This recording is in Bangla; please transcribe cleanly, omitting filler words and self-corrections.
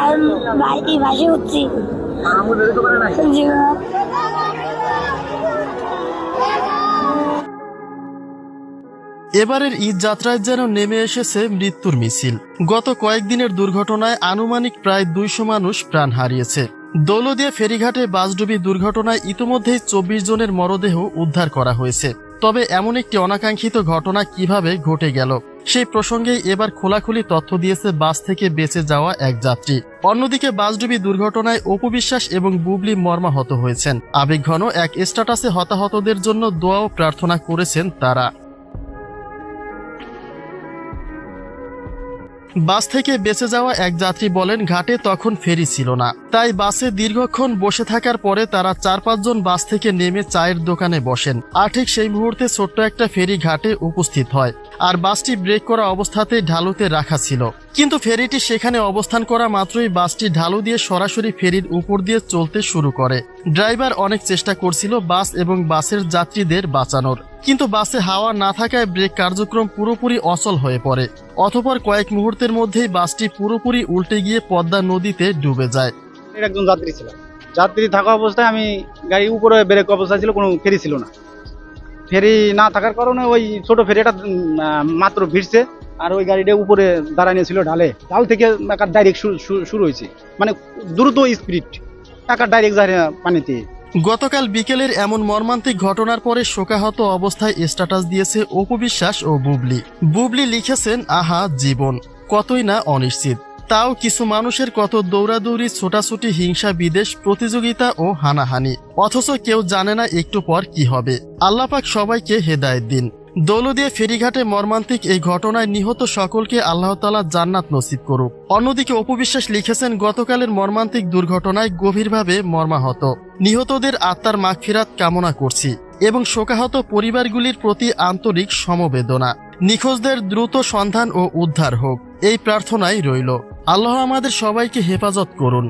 আর বাড়িতে বাসে উঠছি। এবারের ঈদ যাত্রায় যেন নেমে এসেছে মৃত্যুর মিছিল। গত কয়েকদিনের দুর্ঘটনায় আনুমানিক প্রায় 200 মানুষ প্রাণ হারিয়েছে। দৌলতদিয়া ফেরিঘাটে বাসডুবি দুর্ঘটনায় ইতোমধ্যেই 24 জনের মরদেহ উদ্ধার করা হয়েছে। তবে এমন একটি অনাকাঙ্ক্ষিত ঘটনা কিভাবে ঘটে গেল সেই প্রসঙ্গেই এবার খোলাখুলি তথ্য দিয়েছে বাস থেকে বেঁচে যাওয়া এক যাত্রী। অন্যদিকে বাসডুবি দুর্ঘটনায় অপু বিশ্বাস এবং বুবলি মর্মাহত হয়েছেন। আবেগঘন এক স্ট্যাটাসে হতাহতদের জন্য দোয়া ও প্রার্থনা করেছেন তারা। বাস থেকে বেঁচে যাওয়া এক যাত্রী বলেন, ঘাটে তখন ফেরি ছিল না, তাই বাসে দীর্ঘক্ষণ বসে থাকার পরে তারা 4-5 জন বাস থেকে নেমে চায়ের দোকানে বসেন। আর ঠিক সেই মুহূর্তে ছোট্ট একটা ফেরি ঘাটে উপস্থিত হয়, আর বাসটি ব্রেক করা অবস্থাতে ঢালুতে রাখা ছিল। কিন্তু ফেরিটি সেখানে অবস্থান করা মাত্রই বাসটি ঢালু দিয়ে সরাসরি ফেরির উপর দিয়ে চলতে শুরু করে। ড্রাইভার অনেক চেষ্টা করছিল বাস এবং বাসের যাত্রীদের বাঁচানোর, কিন্তু বাসে হাওয়া না থাকায় ব্রেক কার্যক্রম পুরোপুরি অচল হয়ে পড়ে। অতঃপর কয়েক মুহূর্তের মধ্যেই বাসটি পুরোপুরি উল্টে গিয়ে পদ্মা নদীতে ডুবে যায়। একজন যাত্রী ছিল, যাত্রী থাকা অবস্থায় আমি গাড়ি উপরে ব্রেক অবস্থায় ছিল, কোনো ফেরি ছিল না। ফেরি না থাকার কারণে ওই ছোট ফেরিটা মাত্র ভিড়ছে, আর ওই গাড়িটা উপরে দাঁড়ানো ছিল ঢাল থেকে ডাইরেক্ট শুরু হয়েছে, মানে দ্রুত স্পিড ডাইরেক্ট যায় পানিতে। গতকাল বিকেলের এমন মর্মান্তিক ঘটনার পরে শোকাহত অবস্থায় স্ট্যাটাস দিয়েছে অপু বিশ্বাস ও বুবলি। বুবলি লিখেছেন, আহা জীবন কতই না অনিশ্চিত, তাও কিছু মানুষের কত দৌড়াদৌড়ি, ছোটাছুটি, হিংসা, বিদেশ, প্রতিযোগিতা ও হানাহানি, অথচ কেউ জানে না একটু পর কি হবে। আল্লাহ পাক সবাইকে হেদায়েত দিন। দৌলতদিয়া ফেরিঘাটে মর্মান্তিক এই ঘটনায় নিহত সকলকে আল্লাহ তাআলা জান্নাত নসিব করুক। অন্যদিকে অপু বিশ্বাস লিখেছেন, গতকালের মর্মান্তিক দুর্ঘটনায় গভীরভাবে মর্মাহত, নিহতদের আত্মার মাগফিরাত কামনা করছি এবং শোকাহত পরিবারগুলির প্রতি আন্তরিক সমবেদনা। নিখোঁজদের দ্রুত সন্ধান ও উদ্ধার হোক এই প্রার্থনাই রইল। আল্লাহ আমাদের সবাইকে হেফাজত করুন।